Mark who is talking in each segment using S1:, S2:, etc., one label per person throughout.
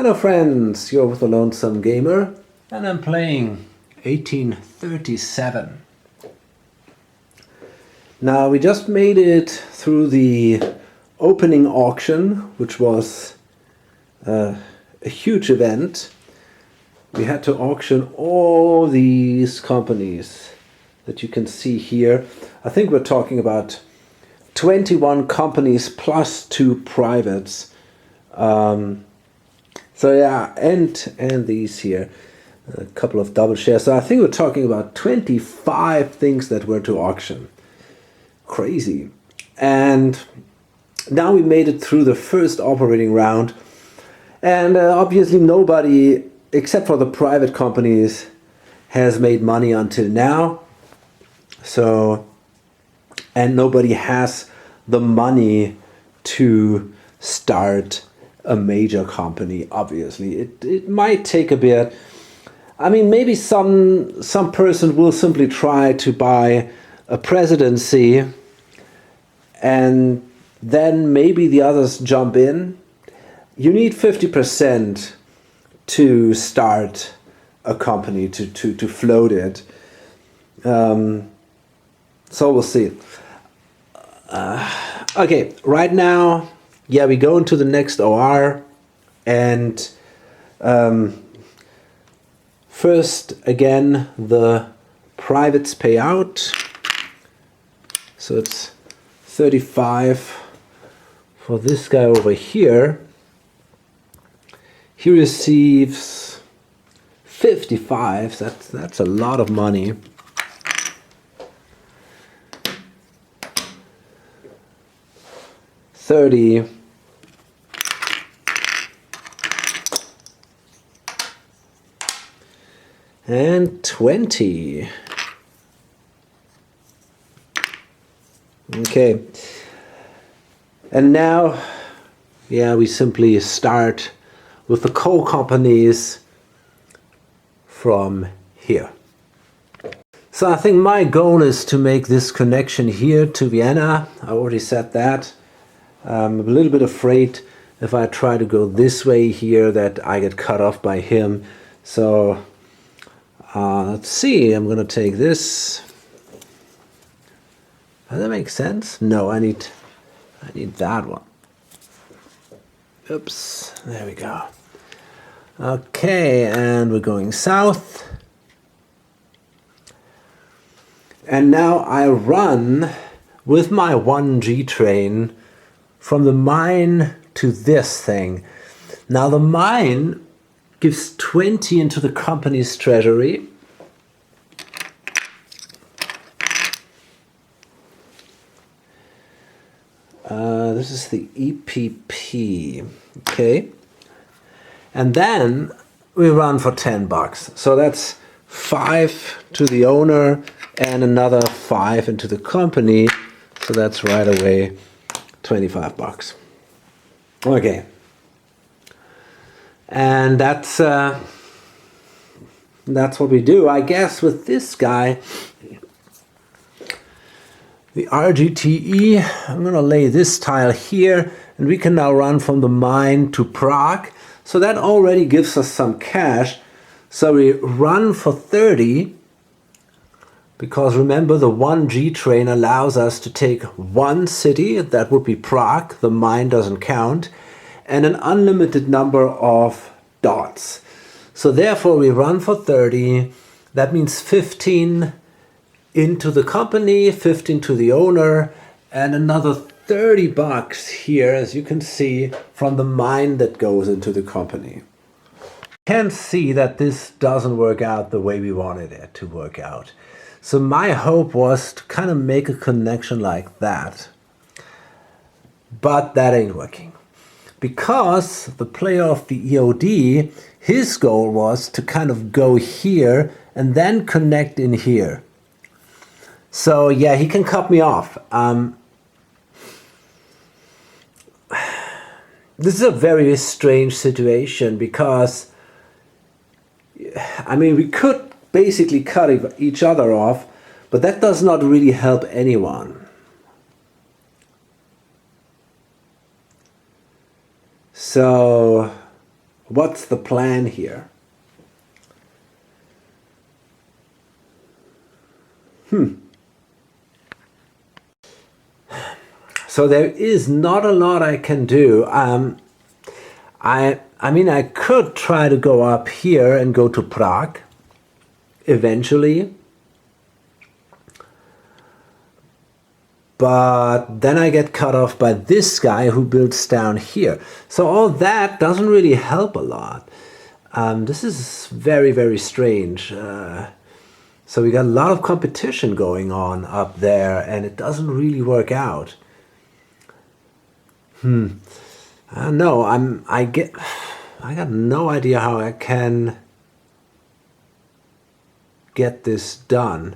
S1: Hello friends, you're with the Lonesome Gamer and I'm playing 1837. Now we just made it through the opening auction, which was a huge event. We had to auction all these companies that you can see here. I think we're talking about 21 companies plus 2 privates. So yeah, and these here, a couple of double shares. So I think we're talking about 25 things that were to auction. Crazy. And now we made it through the first operating round. And obviously nobody, except for the private companies, has made money until now. So, and nobody has the money to start a major company. Obviously it might take a bit. I mean, maybe some person will simply try to buy a presidency and then maybe the others jump in. You need 50% to start a company, to float it. So we'll see. Okay, right now, yeah, we go into the next OR, and first again the privates pay out, so it's 35 for this guy over here. He receives 55. That's a lot of money. $30. And $20. Okay. And now, yeah, we simply start with the coal companies from here. So I think my goal is to make this connection here to Vienna. I already said that. I'm a little bit afraid if I try to go this way here that I get cut off by him. So let's see, I'm gonna take this. Does that make sense? No, I need that one. Oops, there we go. Okay, and we're going south. And now I run with my 1G train from the mine to this thing. Now the mine gives 20 into the company's treasury. This is the EPP, okay? And then we run for 10 bucks. So that's 5 to the owner and another 5 into the company. So that's right away 25 bucks. Okay. And that's what we do. I guess with this guy, the RGTE, I'm gonna lay this tile here, and we can now run from the mine to Prague. So that already gives us some cash. So we run for 30, because remember the 1G train allows us to take one city, that would be Prague, the mine doesn't count, and an unlimited number of dots. So therefore we run for 30, that means 15 into the company, 15 to the owner, and another 30 bucks here, as you can see, from the mine that goes into the company. You can see that this doesn't work out the way we wanted it to work out. So my hope was to kind of make a connection like that. But that ain't working. Because the player of the EOD, his goal was to kind of go here and then connect in here. So yeah, he can cut me off. This is a very strange situation because, I mean, we could basically cut each other off, but that does not really help anyone. So What's the plan here? So there is not a lot I can do. I mean, I could try to go up here and go to Prague eventually. But then I get cut off by this guy who builds down here. So all that doesn't really help a lot. This is very, very strange. So we got a lot of competition going on up there, and it doesn't really work out. I don't know. I got no idea how I can get this done.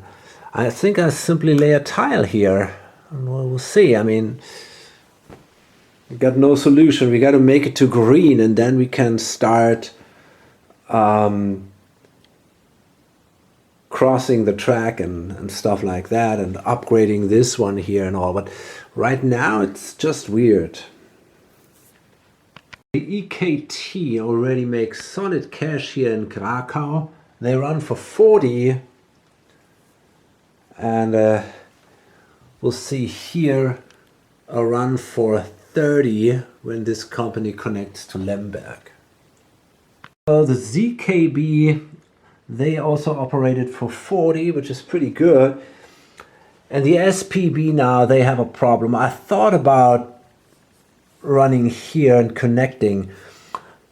S1: I think I simply lay a tile here. And we'll see. I mean, we got no solution. We got to make it to green, and then we can start crossing the track and stuff like that, and upgrading this one here and all. But right now, it's just weird. The EKT already makes solid cash here in Krakow. They run for 40, and we'll see here a run for 30 when this company connects to Lemberg. So the ZKB, they also operated for 40, which is pretty good. And the SPB now, they have a problem. I thought about running here and connecting,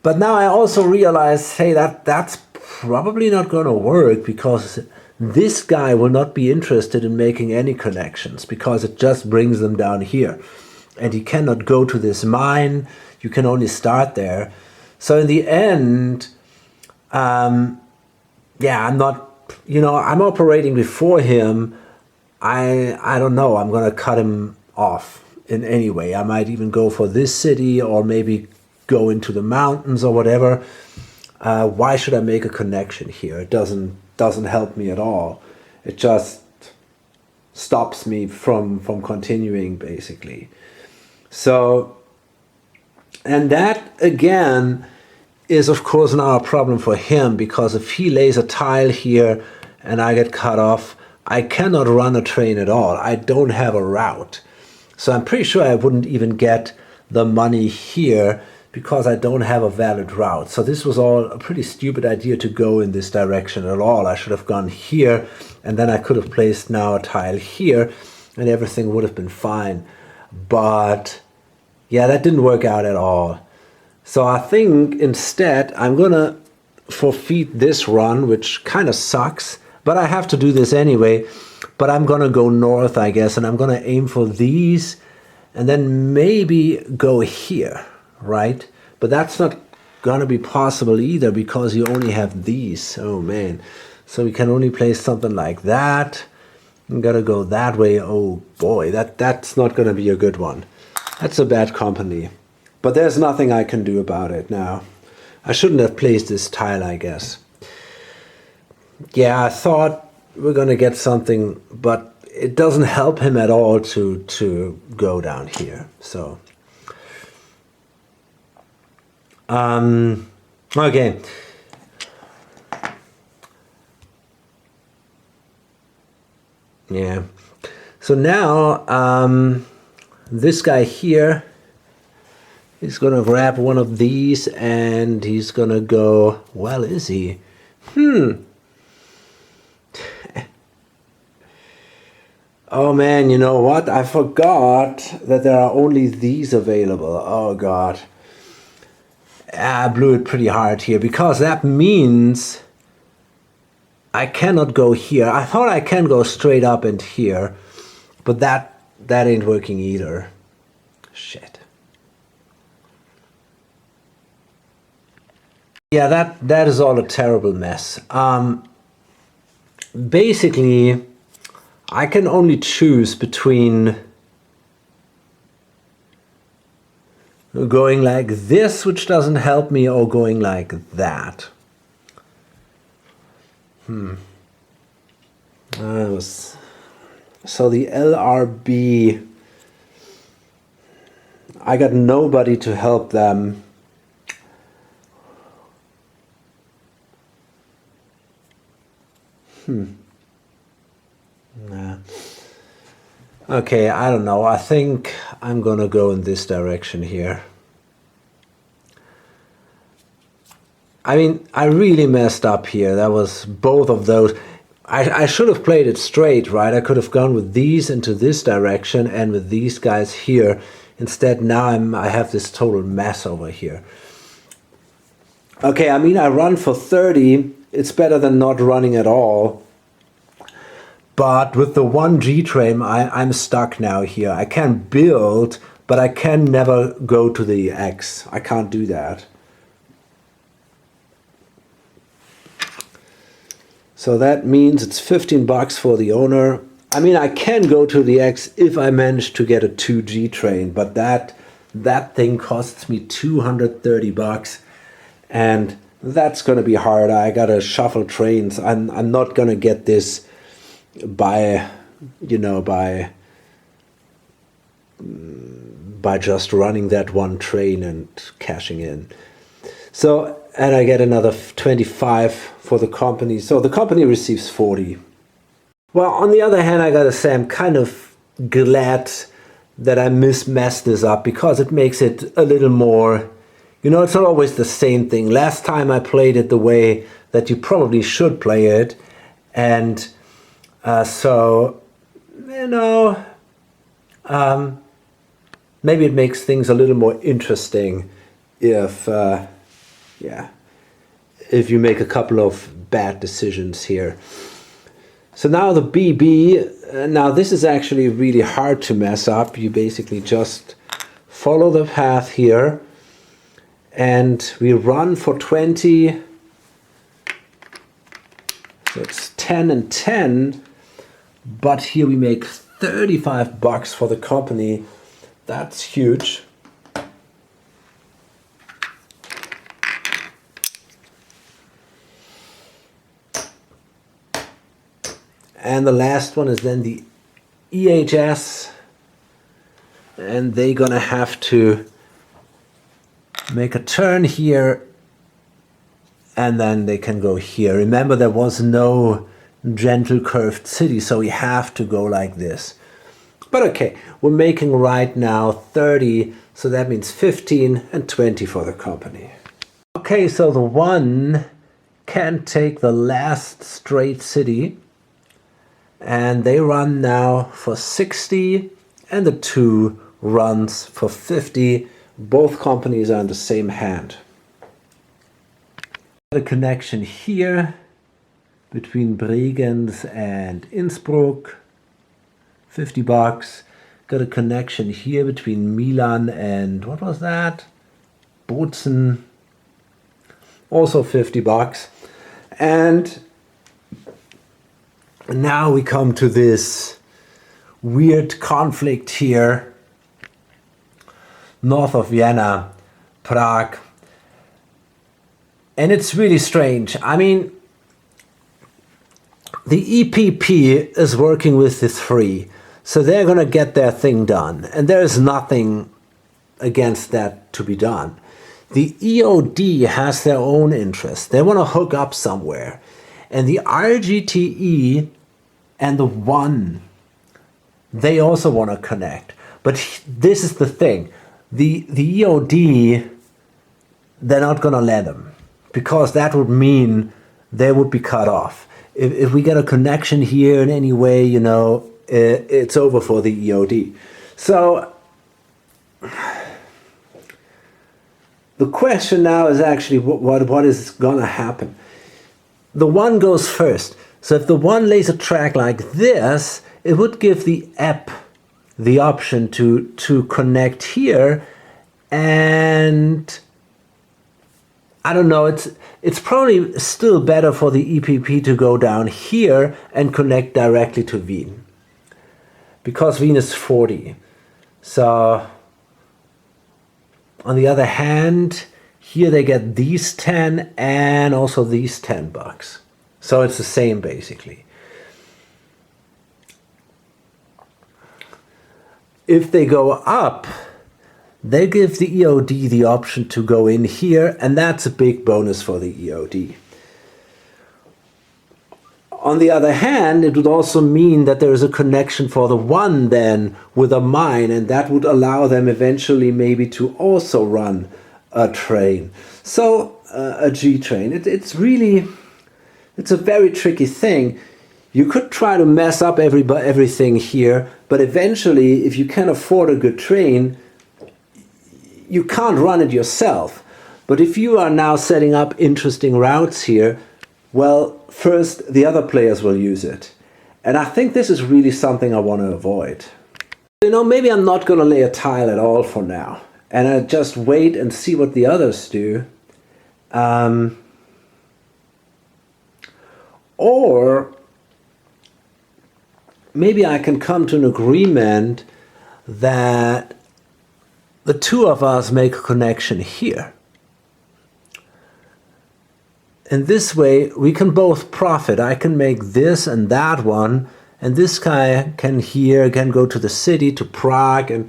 S1: but now I also realize, hey, that's probably not going to work, because this guy will not be interested in making any connections, because it just brings them down here, and he cannot go to this mine. You can only start there. So in the end, yeah, I'm not, I'm operating before him. I don't know, I'm going to cut him off in any way. I might even go for this city, or maybe go into the mountains or whatever. Why should I make a connection here? It doesn't help me at all. It just stops me from continuing, basically. So, and that again is of course now a problem for him, because if he lays a tile here and I get cut off, I cannot run a train at all. I don't have a route. So I'm pretty sure I wouldn't even get the money here, because I don't have a valid route. So this was all a pretty stupid idea to go in this direction at all. I should have gone here, and then I could have placed now a tile here, and everything would have been fine. But yeah, that didn't work out at all. So I think instead I'm gonna forfeit this run, which kind of sucks, but I have to do this anyway. But I'm gonna go north, I guess, and I'm gonna aim for these, and then maybe go here, right? But that's not gonna be possible either, because you only have these. Oh man. So we can only place something like that. I'm gonna go that way. Oh boy, that's not gonna be a good one. That's a bad company. But there's nothing I can do about it now. I shouldn't have placed this tile, I guess. Yeah, I thought we're gonna get something, but it doesn't help him at all to go down here. So okay. Yeah. So now this guy here, he's gonna grab one of these, and he's gonna go, well, is he? Oh man, you know what? I forgot that there are only these available. Oh god. I blew it pretty hard here, because that means I cannot go here. I thought I can go straight up and here, but that ain't working either. Shit. Yeah, that is all a terrible mess. Basically, I can only choose between going like this, which doesn't help me, or going like that. So the LRB, I got nobody to help them Nah. Okay, I don't know. I think I'm gonna go in this direction here. I mean, I really messed up here. That was both of those. I should have played it straight, right? I could have gone with these into this direction and with these guys here. Instead, now I have this total mess over here. Okay, I mean, I run for 30. It's better than not running at all. But with the 1G train, I'm stuck now here. I can build, but I can never go to the X. I can't do that. So that means it's 15 bucks for the owner. I mean, I can go to the X if I manage to get a 2G train, but that thing costs me 230 bucks. And that's going to be hard. I got to shuffle trains. I'm not going to get this by just running that one train and cashing in. So, and I get another 25 for the company. So the company receives 40. Well, on the other hand, I gotta say I'm kind of glad that I messed this up, because it makes it a little more, it's not always the same thing. Last time I played it the way that you probably should play it. And so, maybe it makes things a little more interesting if you make a couple of bad decisions here. So now the BB, now this is actually really hard to mess up. You basically just follow the path here and we run for 20. So it's 10 and 10, but here we make 35 bucks for the company. That's huge. And the last one is then the EHS, and they're gonna have to make a turn here and then they can go here. Remember, there was no gentle curved city, so we have to go like this. But okay, we're making right now 30, so that means 15 and 20 for the company. Okay, so the 1 can take the last straight city, and they run now for 60, and the 2 runs for 50. Both companies are in the same hand. A connection here between Bregenz and Innsbruck, 50 bucks. Got a connection here between Milan and, what was that? Bozen, also 50 bucks. And now we come to this weird conflict here, north of Vienna, Prague. And it's really strange. I mean, the EPP is working with the 3, so they're going to get their thing done. And there is nothing against that to be done. The EOD has their own interest. They want to hook up somewhere. And the RGTE and the 1, they also want to connect. But this is the thing. The EOD, they're not going to let them, because that would mean they would be cut off. If we get a connection here in any way, it's over for the EOD. So the question now is actually what is going to happen. The 1 goes first. So if the 1 lays a track like this, it would give the app the option to connect here, and I don't know, it's probably still better for the EPP to go down here and connect directly to Wien, because Wien is 40. So on the other hand, here they get these 10 and also these 10 bucks. So it's the same basically. If they go up, they give the EOD the option to go in here, and that's a big bonus for the EOD. On the other hand, it would also mean that there is a connection for the 1 then with a mine, and that would allow them eventually maybe to also run a train. So a G train. It's a very tricky thing. You could try to mess up everything here, but eventually, if you can afford a good train, you can't run it yourself. But if you are now setting up interesting routes here, well, first the other players will use it. And I think this is really something I want to avoid. You know, maybe I'm not going to lay a tile at all for now. And I just wait and see what the others do. Or maybe I can come to an agreement that the two of us make a connection here. And this way we can both profit. I can make this and that one, and this guy can go to the city, to Prague, and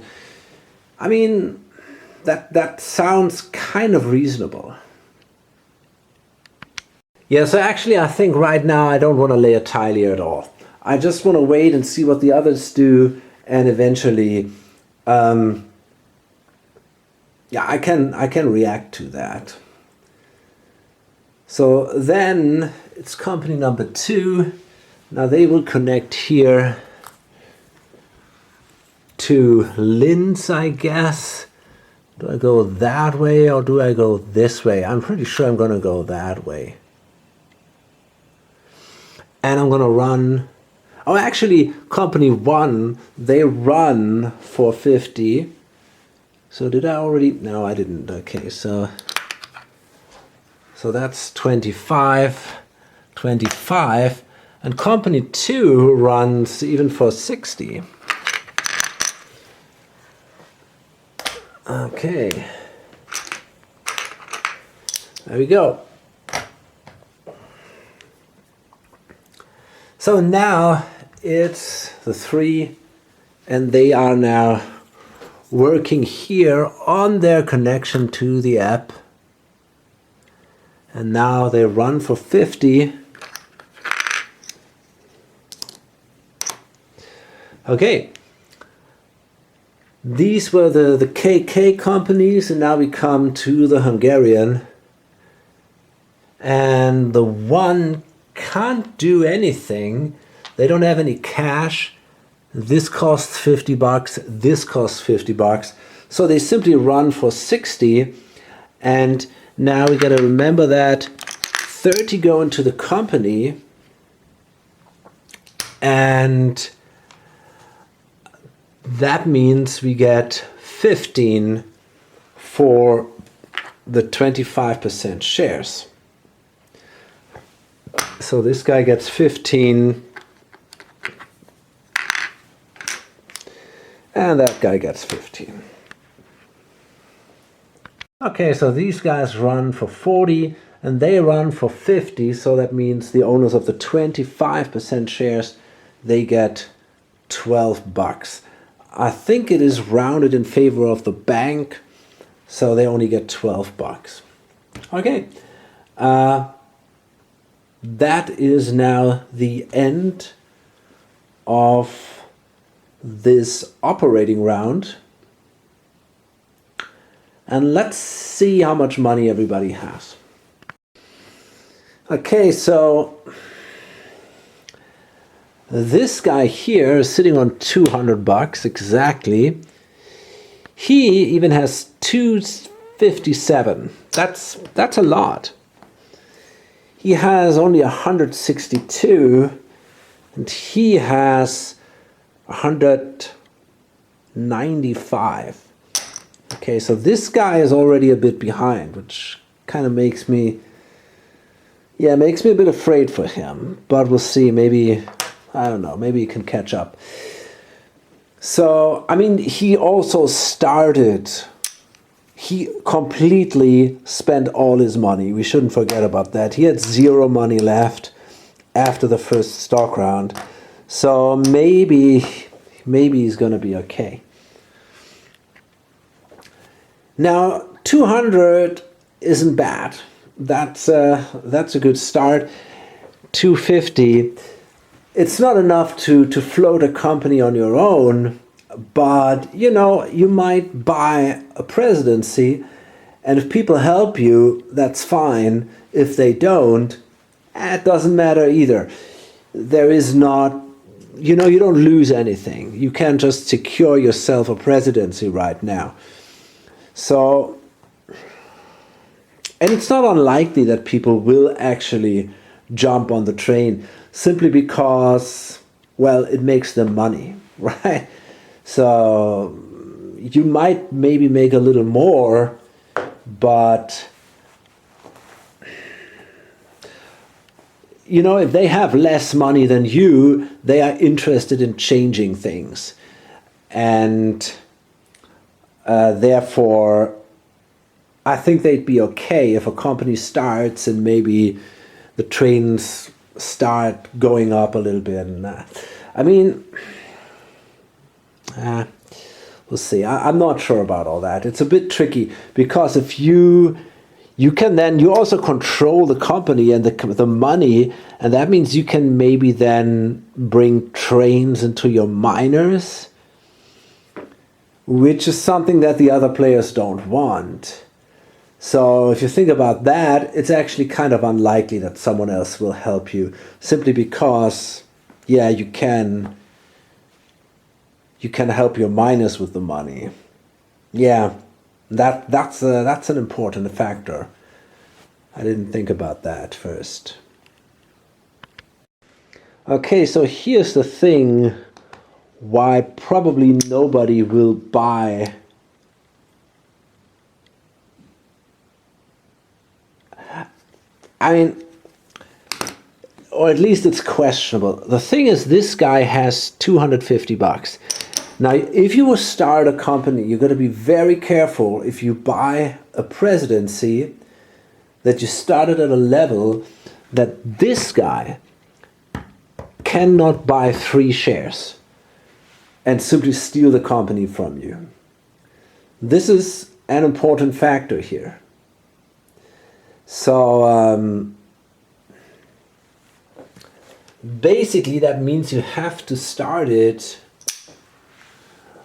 S1: I mean that sounds kind of reasonable. Yeah, so actually I think right now I don't want to lay a tile here at all. I just want to wait and see what the others do, and eventually yeah, I can react to that. So then it's company number 2. Now they will connect here to Linz, I guess. Do I go that way or do I go this way? I'm pretty sure I'm going to go that way. And I'm going to run... Oh, actually, company 1, they run for 50. So did I already? No, I didn't. Okay, so that's 25, 25, and company 2 runs even for 60. Okay, there we go. So now it's the 3, and they are now working here on their connection to the app. And now they run for 50. Okay. These were the KK companies, and now we come to the Hungarian. And the 1 can't do anything. They don't have any cash. This costs $50, this costs $50. So they simply run for 60. And now we got to remember that 30 go into the company, and that means we get 15 for the 25% shares. So this guy gets 15, and that guy gets 15. Okay, so these guys run for 40 and they run for 50, so that means the owners of the 25% shares, they get $12. I think it is rounded in favor of the bank, so they only get $12. Okay, that is now the end of this operating round. And let's see how much money everybody has. Okay, so this guy here is sitting on $200 exactly. He even has 257. That's a lot. He has only 162, and he has 195. Okay, so this guy is already a bit behind, which kind of makes me a bit afraid for him. But we'll see. Maybe, I don't know, maybe he can catch up. So, I mean, he also started, he completely spent all his money. We shouldn't forget about that. He had 0 money left after the first stock round. So maybe he's going to be okay. Now, 200 isn't bad. That's a good start. 250, it's not enough to float a company on your own, but you know, you might buy a presidency, and if people help you, that's fine. If they don't, it doesn't matter either. There is not, you know, you don't lose anything. You can't just secure yourself a presidency right now. So, and it's not unlikely that people will actually jump on the train simply because, well, it makes them money, right? So you might maybe make a little more, but you know, if they have less money than you, they are interested in changing things. And therefore, I think they'd be okay if a company starts and maybe the trains start going up a little bit. And I mean, we'll see. I'm not sure about all that. It's a bit tricky because if you can then, you also control the company and the money, and that means you can maybe then bring trains into your miners, which is something that the other players don't want. So if you think about that, it's actually kind of unlikely that someone else will help you, simply because, yeah, you can help your miners with the money. Yeah, that's an important factor. I didn't think about that first. Okay, so here's the thing why probably nobody will buy I mean, or at least it's questionable. The thing is, this guy has 250 bucks. Now, if you will start a company, you're going to be very careful if you buy a presidency that you started at a level that this guy cannot buy 3 shares and simply steal the company from you. This is an important factor here. So basically that means you have to start it.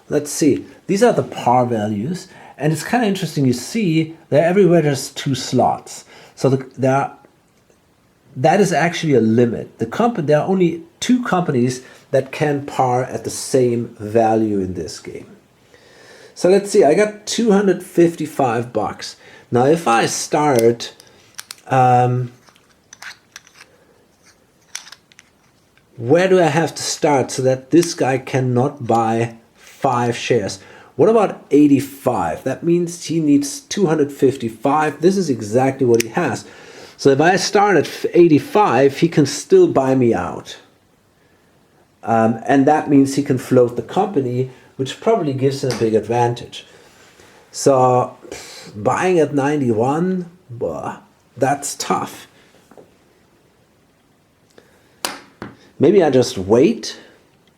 S1: Let's see, these are the par values, and it's kind of interesting. You see they're everywhere, there's 2 slots. So that is actually a limit. There are only 2 companies that can par at the same value in this game. So let's see, I got 255 bucks. Now if I start where do I have to start so that this guy cannot buy 5 shares? What about 85? That means he needs 255. This is exactly what he has. So if I start at 85, he can still buy me out. And that means he can float the company, which probably gives him a big advantage. So buying at 91, that's tough. Maybe I just wait.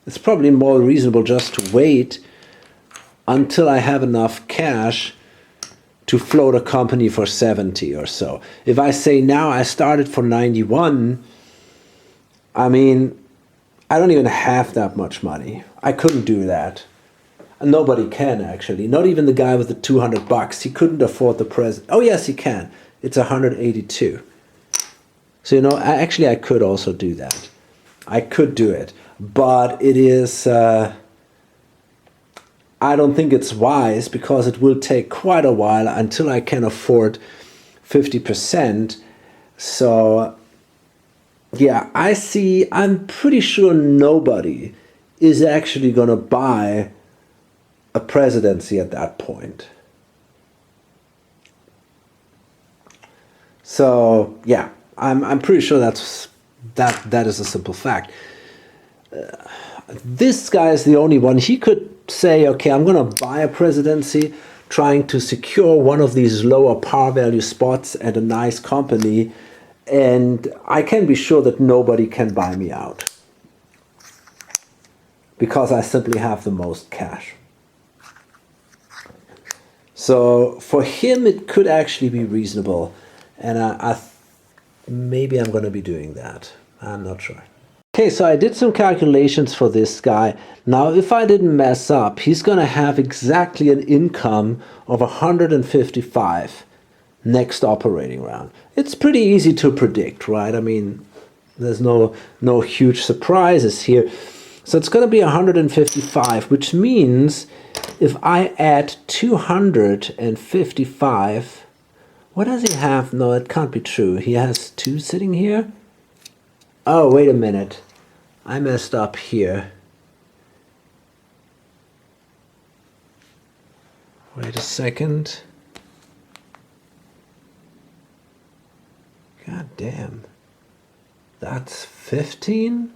S1: It's probably more reasonable just to wait until I have enough cash to float a company for 70 or so. If I say now I started for 91, I mean, I don't even have that much money. I couldn't do that. And nobody can, actually. Not even the guy with the 200 bucks. He couldn't afford the present. Oh yes, he can. It's 182. So, you know, I could also do that. I could do it. But it is, I don't think it's wise, because it will take quite a while until I can afford 50%. So, yeah, I'm pretty sure nobody is actually going to buy a presidency at that point. So, yeah, I'm pretty sure that is a simple fact. This guy is the only one. He could say, okay, I'm going to buy a presidency, trying to secure one of these lower par value spots at a nice company, and I can be sure that nobody can buy me out, because I simply have the most cash. So for him, it could actually be reasonable, and maybe I'm going to be doing that. I'm not sure. Okay, so I did some calculations for this guy. Now, if I didn't mess up, he's going to have exactly an income of 155 next operating round. It's pretty easy to predict, right? I mean, there's no huge surprises here. So it's going to be 155, which means if I add 255, what does he have? No, it can't be true. He has 2 sitting here. Oh, wait a minute. I messed up here. Wait a second. God damn. That's 15?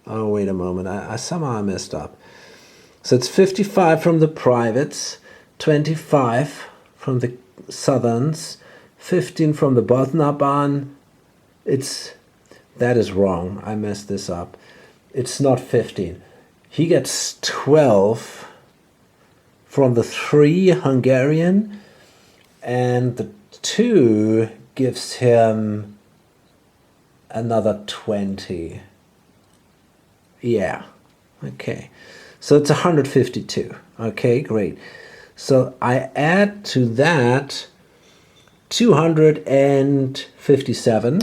S1: Oh, wait a moment. I somehow messed up. So it's 55 from the privates, 25 from the southerns, 15 from the Botnabahn. That is wrong. I messed this up. It's not 15. He gets 12 from the 3 Hungarian, and the 2 gives him another 20. Yeah. Okay. So it's 152. Okay, great. So I add to that 257.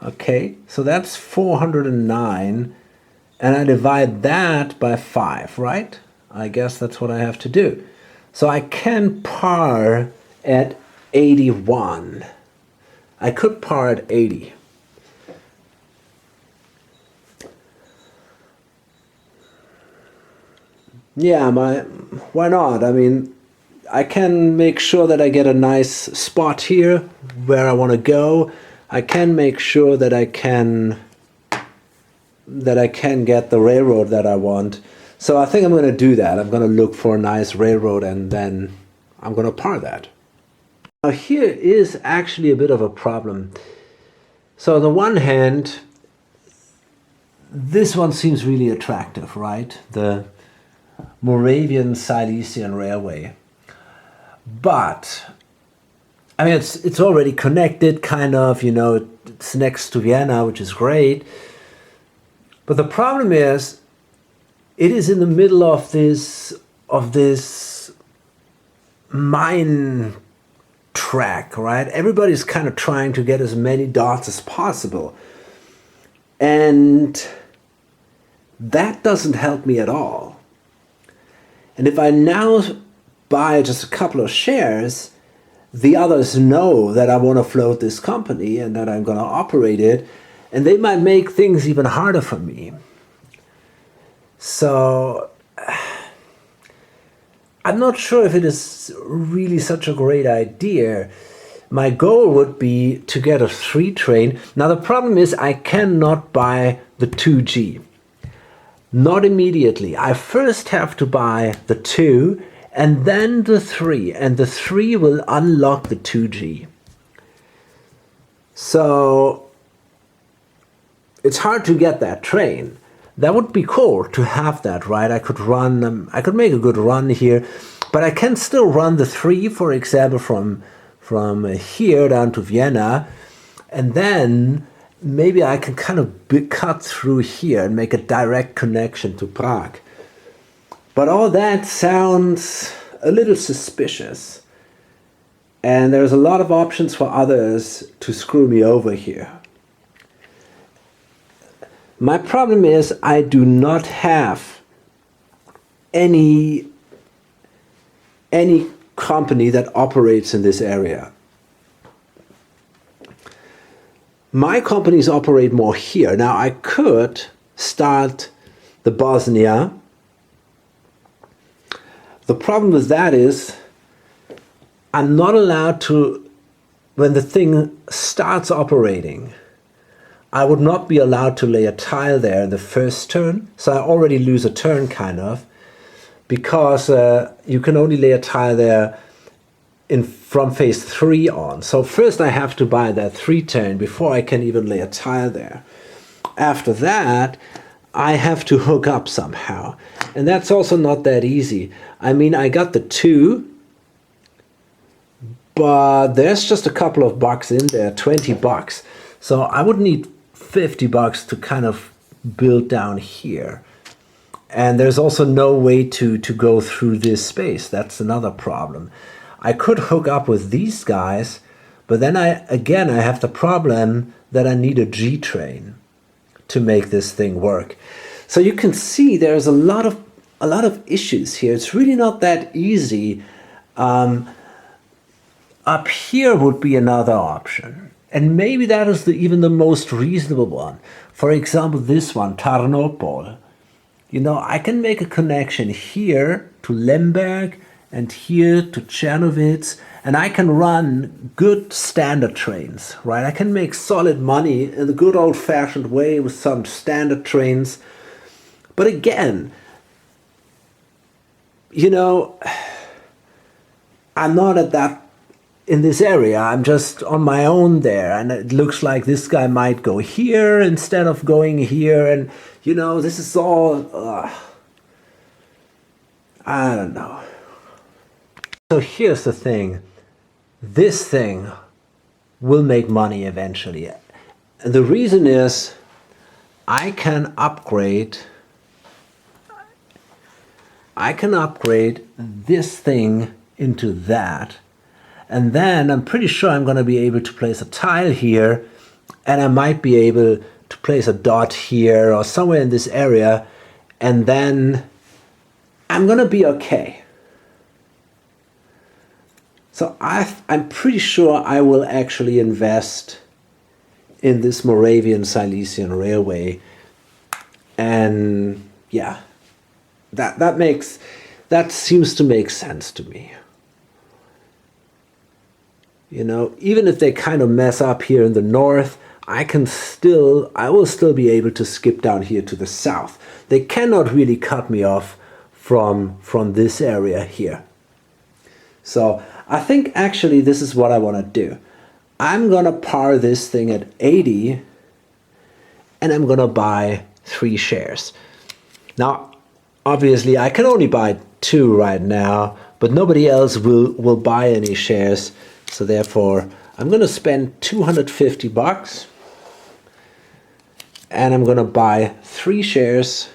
S1: Okay, so that's 409, and I divide that by 5, right? I guess that's what I have to do. So I can par at 81. I could par at 80. Yeah, why not? I mean, I can make sure that I get a nice spot here where I want to go. I can make sure that I can get the railroad that I want. So I think I'm going to do that. I'm going to look for a nice railroad, and then I'm going to par that. Now here is actually a bit of a problem. So on the one hand, this one seems really attractive, right? The Moravian Silesian Railway. But I mean, it's already connected, kind of, you know, it's next to Vienna, which is great. But the problem is, it is in the middle of this mine track, right? Everybody's kind of trying to get as many dots as possible. And that doesn't help me at all. And if I now buy just a couple of shares, the others know that I want to float this company and that I'm going to operate it, and they might make things even harder for me. So I'm not sure if it is really such a great idea. My goal would be to get a 3 train. Now the problem is I cannot buy the 2G. Not immediately. I first have to buy the 2 and then the 3, and the 3 will unlock the 2G. So it's hard to get that train. That would be cool to have that, right? I could make a good run here, but I can still run the 3, for example, from here down to Vienna, and then maybe I can kind of cut through here and make a direct connection to Prague. But all that sounds a little suspicious. And there's a lot of options for others to screw me over here. My problem is I do not have any company that operates in this area. My companies operate more here. Now I could start the Bosnia. The problem with that is I'm not allowed to, when the thing starts operating, I would not be allowed to lay a tile there in the first turn. So I already lose a turn, kind of, because you can only lay a tile there from phase 3 on. So first I have to buy that 3 turn before I can even lay a tile there. After that, I have to hook up somehow. And that's also not that easy. I mean, I got the 2, but there's just a couple of bucks in there, 20 bucks. So I would need 50 bucks to kind of build down here. And there's also no way to go through this space. That's another problem. I could hook up with these guys, but then I have the problem that I need a G train to make this thing work. So you can see there's a lot of issues here. It's really not that easy. Up here would be another option. And maybe that is even the most reasonable one. For example, this one, Tarnopol. You know, I can make a connection here to Lemberg and here to Czernowitz, and I can run good standard trains, right? I can make solid money in the good old-fashioned way with some standard trains. But again, you know, I'm not at that in this area. I'm just on my own there, and it looks like this guy might go here instead of going here, and you know, this is all I don't know. So here's the thing. This thing will make money eventually. And the reason is I can upgrade this thing into that. And then I'm pretty sure I'm going to be able to place a tile here, and I might be able to place a dot here or somewhere in this area, and then I'm going to be okay. So I'm pretty sure I will actually invest in this Moravian Silesian Railway. And yeah, that seems to make sense to me. You know, even if they kind of mess up here in the north, I will still be able to skip down here to the south. They cannot really cut me off from this area here. So I think actually this is what I want to do. I'm going to par this thing at 80, and I'm going to buy 3 shares. Now, obviously, I can only buy 2 right now, but nobody else will buy any shares. So therefore, I'm going to spend 250 bucks, and I'm going to buy 3 shares.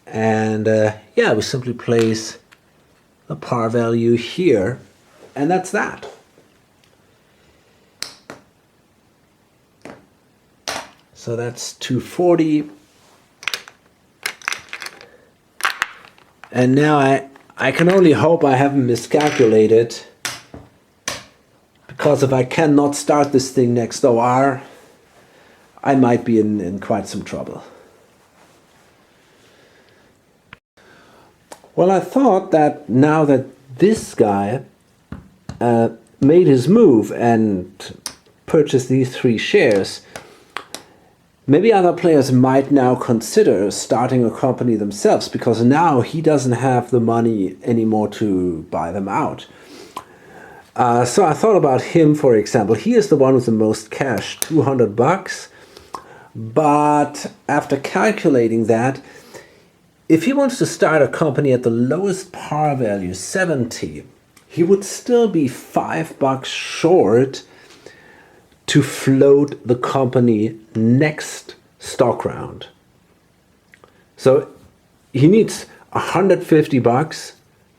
S1: And yeah, we simply place a par value here, and that's that. So that's 240. And now I can only hope I haven't miscalculated, because if I cannot start this thing next OR, I might be in quite some trouble. Well, I thought that now that this guy made his move and purchased these 3 shares, maybe other players might now consider starting a company themselves, because now he doesn't have the money anymore to buy them out. So I thought about him, for example. He is the one with the most cash, 200 bucks. But after calculating that, if he wants to start a company at the lowest par value, 70, he would still be 5 bucks short to float the company next stock round. So he needs 150 bucks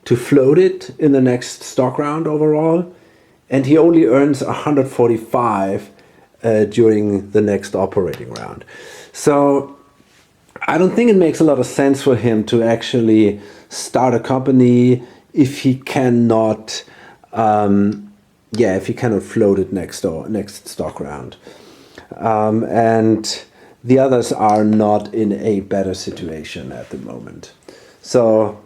S1: to float it in the next stock round overall, and he only earns 145 during the next operating round. So I don't think it makes a lot of sense for him to actually start a company if he cannot float it next stock round. And the others are not in a better situation at the moment. So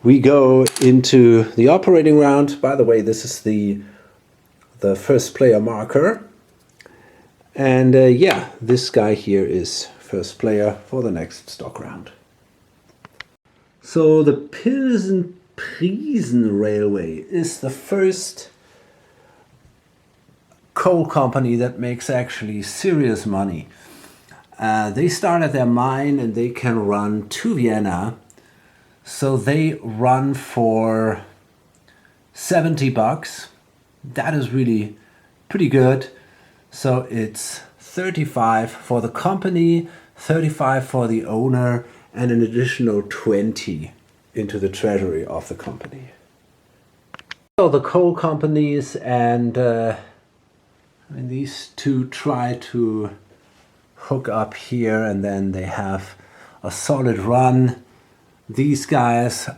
S1: we go into the operating round. By the way, this is the first player marker. And yeah, this guy here is first player for the next stock round. So the Pilsen-Priesen Railway is the first coal company that makes actually serious money. They start at their mine and they can run to Vienna. So they run for $70. That is really pretty good. So it's 35 for the company, 35 for the owner, and an additional 20 into the treasury of the company. So the coal companies and these two try to hook up here, and then they have a solid run. These guys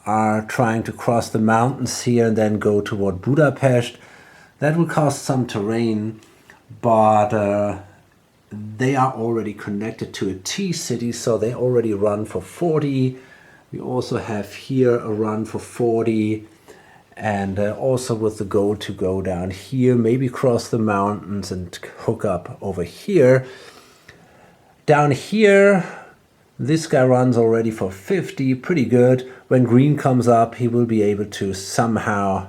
S1: are trying to cross the mountains here and then go toward Budapest. That will cost some terrain, but they are already connected to a T-city, so they already run for 40. We also have here a run for 40, and also with the goal to go down here, maybe cross the mountains and hook up over here. Down here, this guy runs already for 50, pretty good. When green comes up, he will be able to somehow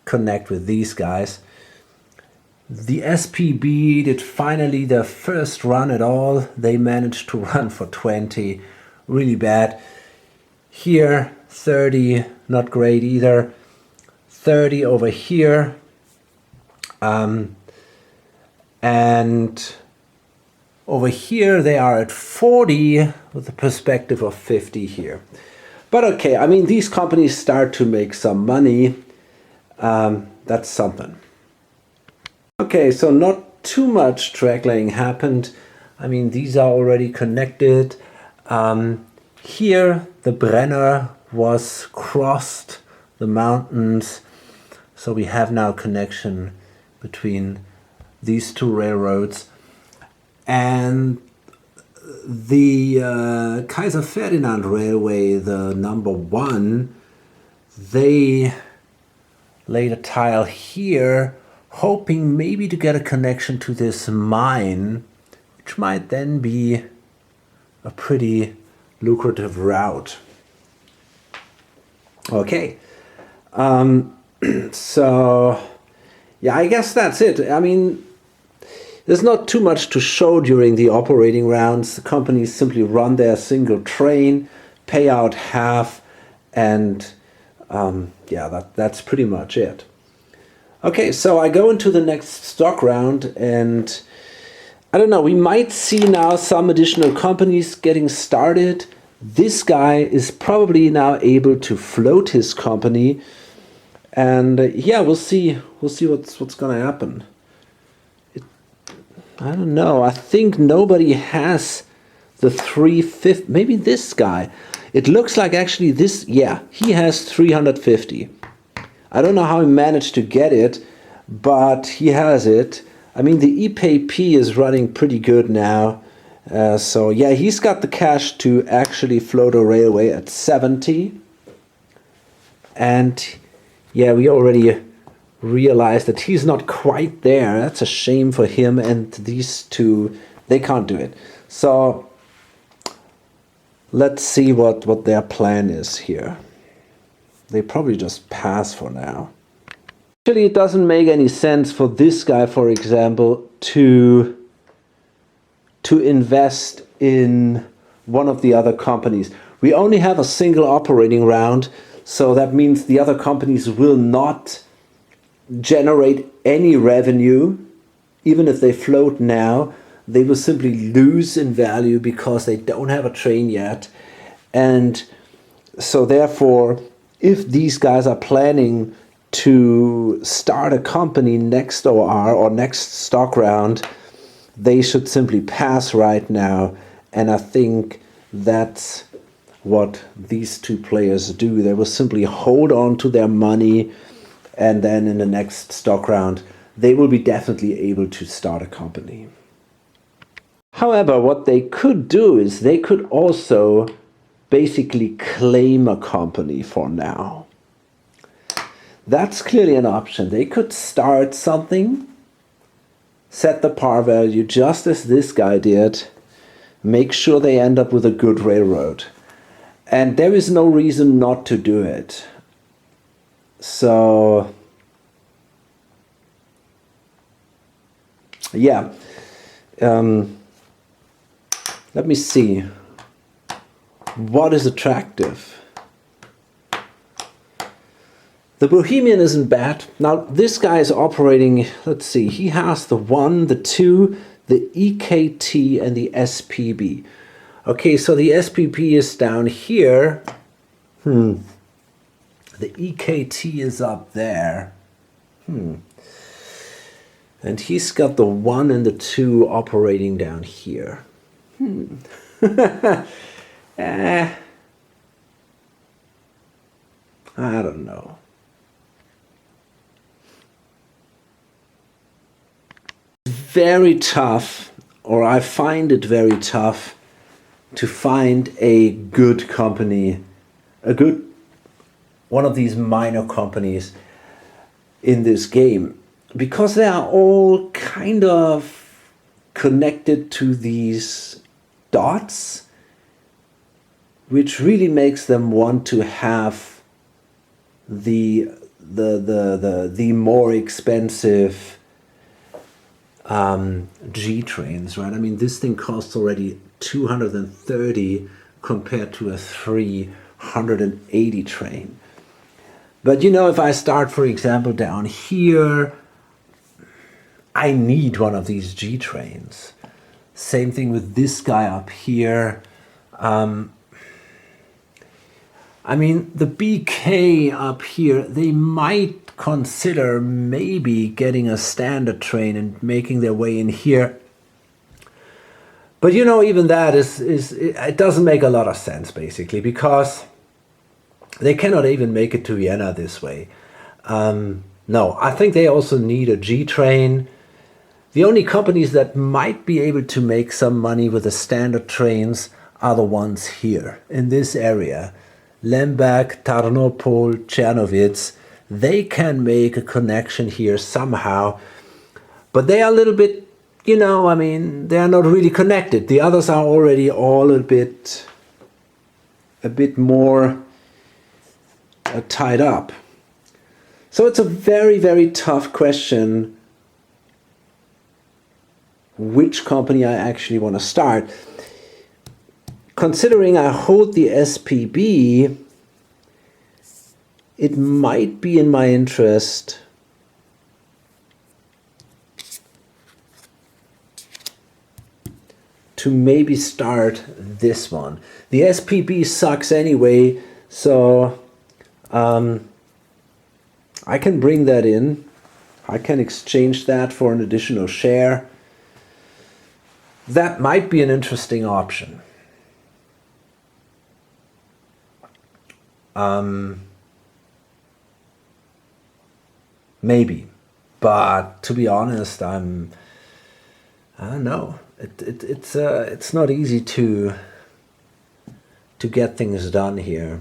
S1: connect with these guys. The SPB did finally their first run at all. They managed to run for 20, really bad. Here, 30, not great either. 30 over here. And over here they are at 40 with a perspective of 50 here. But okay, I mean, these companies start to make some money. That's something. Okay, so not too much track laying happened. I mean, these are already connected. Here the Brenner was crossed, the mountains. So we have now connection between these two railroads. And the Kaiser Ferdinand Railway, the number 1, they laid a tile here, hoping maybe to get a connection to this mine, which might then be a pretty lucrative route. Okay, so yeah, I guess that's it. I mean, there's not too much to show during the operating rounds. The companies simply run their single train, pay out half, and yeah, that's pretty much it. Okay, so I go into the next stock round, and I don't know, we might see now some additional companies getting started. This guy is probably now able to float his company, and yeah, we'll see what's gonna happen. I don't know. I think nobody has the 350. Maybe this guy. It looks like actually this. Yeah, he has 350. I don't know how he managed to get it, but he has it. I mean, the EPP is running pretty good now. So yeah, he's got the cash to actually float a railway at 70. And yeah, we already realize that he's not quite there. That's a shame for him, and these two, they can't do it. So let's see what their plan is here. They probably just pass for now. Actually, it doesn't make any sense for this guy, for example, to invest in one of the other companies. We only have a single operating round, so that means the other companies will not generate any revenue. Even if they float now, they will simply lose in value because they don't have a train yet. And so therefore, if these guys are planning to start a company next OR or next stock round, they should simply pass right now. And I think that's what these two players do. They will simply hold on to their money, and then in the next stock round, they will be definitely able to start a company. However, what they could do is they could also basically claim a company for now. That's clearly an option. They could start something, set the par value just as this guy did, make sure they end up with a good railroad. And there is no reason not to do it. So yeah, let me see what is attractive. The Bohemian isn't bad. Now this guy is operating, let's see, he has the 1, the 2, the EKT and the SPB. Okay, so the SPB is down here. The EKT is up there. And he's got the 1 and the 2 operating down here. I don't know. Very tough, or I find it very tough to find a good company, one of these minor companies in this game, because they are all kind of connected to these dots, which really makes them want to have the more expensive G trains, right? I mean, this thing costs already 230 compared to a 380 train. But you know, if I start, for example, down here, I need one of these G trains. Same thing with this guy up here. I mean, the BK up here, they might consider maybe getting a standard train and making their way in here. But you know, even that it doesn't make a lot of sense, basically, because they cannot even make it to Vienna this way. No, I think they also need a G train. The only companies that might be able to make some money with the standard trains are the ones here in this area. Lemberg, Tarnopol, Czernowitz, they can make a connection here somehow, but they are a little bit, you know, I mean, they are not really connected. The others are already all a bit more tied up. So it's a very, very tough question which company I actually want to start. Considering I hold the SPB, it might be in my interest to maybe start this one. The SPB sucks anyway, so I can bring that in. I can exchange that for an additional share. That might be an interesting option. Maybe, but to be honest, I don't know. It's not easy to get things done here.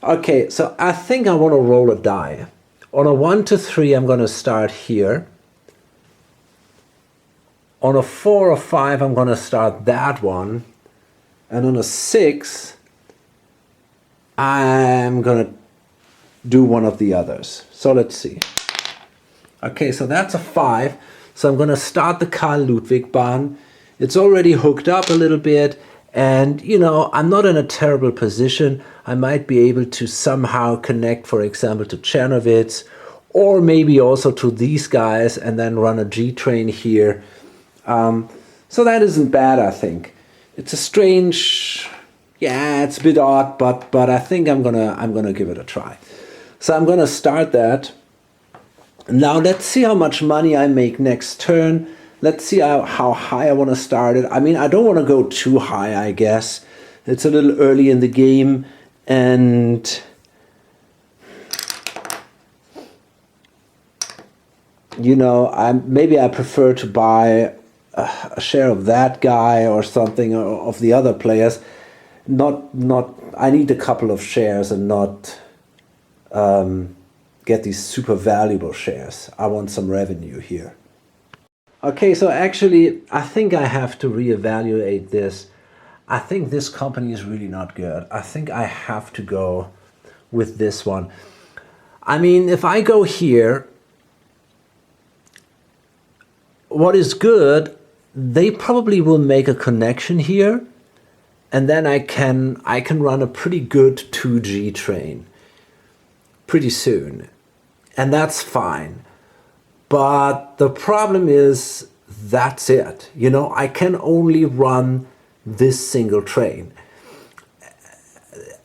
S1: Okay, so I think I want to roll a die. On a 1 to 3, I'm going to start here. On a 4 or 5, I'm going to start that one. And on a 6, I'm going to do one of the others. So let's see. Okay, so that's a 5. So I'm going to start the Karl Ludwig Bahn. It's already hooked up a little bit. And, you know, I'm not in a terrible position. I might be able to somehow connect, for example, to Czernowitz, or maybe also to these guys, and then run a G train here. So that isn't bad, I think. It's a strange, yeah, it's a bit odd, but I think I'm gonna give it a try. So I'm gonna start that. Now let's see how much money I make next turn. Let's see how high I want to start it. I mean, I don't want to go too high, I guess. It's a little early in the game, and you know, maybe I prefer to buy a share of that guy or something, or of the other players. I need a couple of shares and not get these super valuable shares. I want some revenue here. Okay, so actually, I think I have to reevaluate this. I think this company is really not good. I think I have to go with this one. I mean, if I go here, what is good, they probably will make a connection here, and then I can run a pretty good 2G train. pretty soon. And that's fine. But the problem is, that's it. You know, I can only run this single train.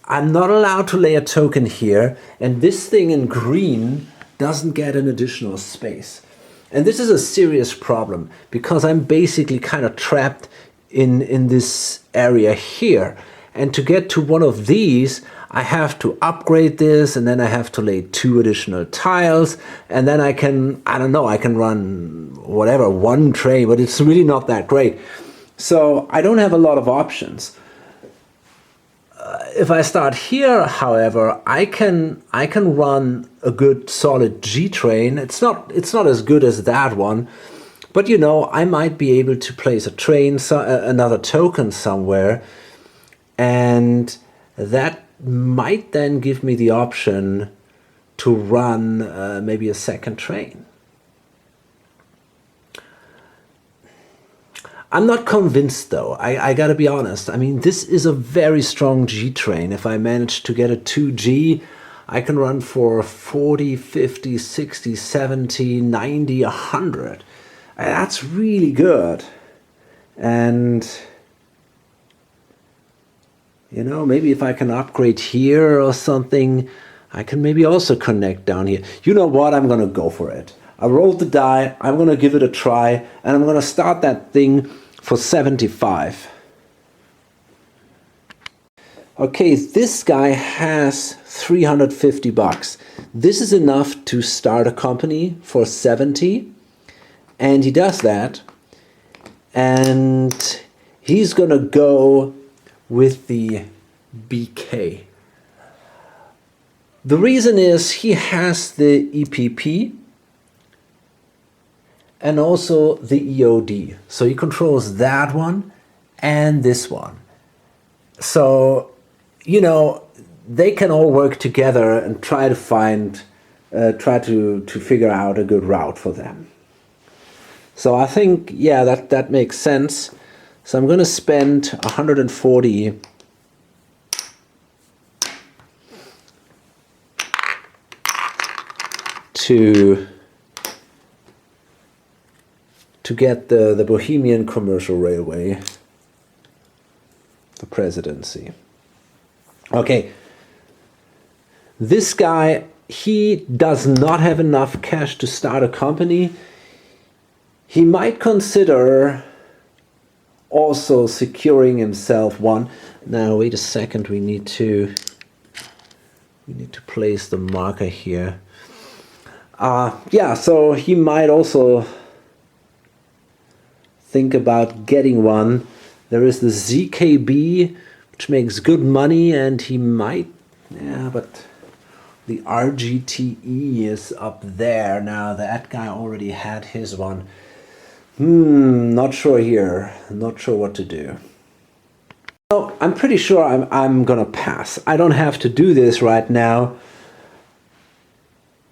S1: I'm not allowed to lay a token here, and this thing in green doesn't get an additional space. And this is a serious problem because I'm basically kind of trapped in this area here. And to get to one of these, I have to upgrade this, and then I have to lay 2 additional tiles, and then I can, I don't know, I can run whatever, 1 train, but it's really not that great. So I don't have a lot of options. If I start here, however, I can run a good solid G train. It's not as good as that one, but you know, I might be able to place a train, another token somewhere, and that might then give me the option to run maybe a second train. I'm not convinced though, I gotta be honest. I mean, this is a very strong G train. If I manage to get a 2G, I can run for 40, 50, 60, 70, 90, 100. That's really good. And you know, maybe if I can upgrade here or something, I can maybe also connect down here. You know what? I'm going to go for it. I rolled the die. I'm going to give it a try. And I'm going to start that thing for 75. Okay, this guy has 350 bucks. This is enough to start a company for 70. And he does that. And he's going to go with the BK. The reason is he has the EPP and also the EOD. So he controls that one and this one. So, you know, they can all work together and try to find, try to figure out a good route for them. So I think, yeah, that makes sense. So I'm going to spend 140 to get the Bohemian Commercial Railway, the presidency. Okay, this guy, he does not have enough cash to start a company. He might consider also securing himself one. Now wait a second, we need to place the marker here. Yeah, so he might also think about getting one. There is the ZKB, which makes good money, and he might, yeah, but the RGTE is up there. Now that guy already had his one. Not sure here. Not sure what to do. So I'm pretty sure I'm gonna pass. I don't have to do this right now.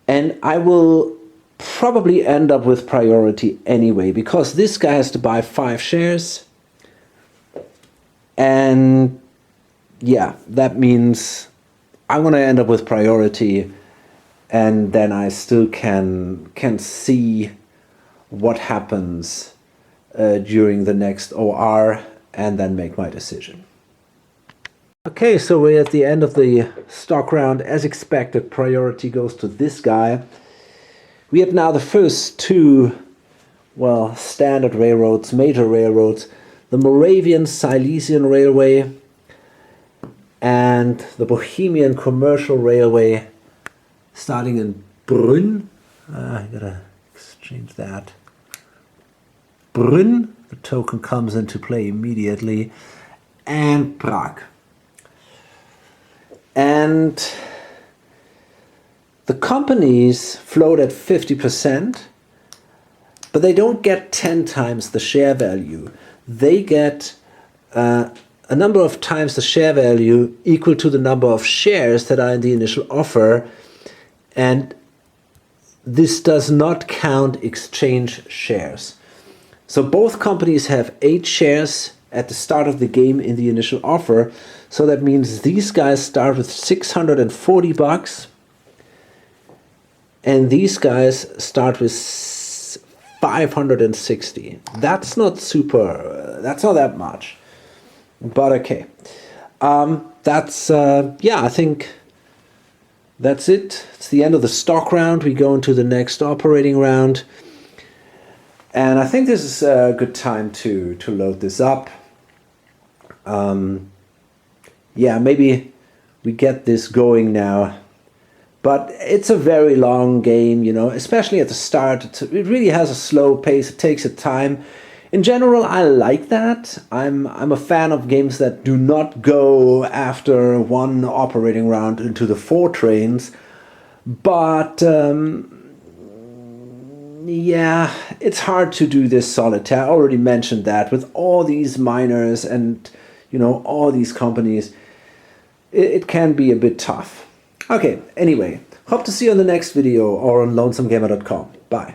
S1: And I will probably end up with priority anyway, because this guy has to buy 5 shares. And yeah, that means I'm gonna end up with priority, and then I still can see what happens during the next OR and then make my decision. Okay, so we're at the end of the stock round. As expected, priority goes to this guy. We have now the first 2, well, standard railroads, major railroads, the Moravian Silesian Railway and the Bohemian Commercial Railway, starting in Brünn. I gotta exchange that. Brünn, the token comes into play immediately, and Prague. And the companies float at 50%, but they don't get 10 times the share value. They get a number of times the share value equal to the number of shares that are in the initial offer, and this does not count exchange shares. So both companies have 8 shares at the start of the game in the initial offer. So that means these guys start with 640 bucks. and these guys start with 560. That's not super, that's not that much, but okay. That's, yeah, I think that's it. It's the end of the stock round. We go into the next operating round. And I think this is a good time to load this up. Yeah, maybe we get this going now. But it's a very long game, you know, especially at the start. It really has a slow pace. It takes its time. In general, I like that. I'm a fan of games that do not go after one operating round into the 4 trains. But yeah, it's hard to do this solitaire. I already mentioned that with all these miners and, you know, all these companies. It can be a bit tough. Okay, anyway, hope to see you on the next video or on lonesomegamer.com. Bye.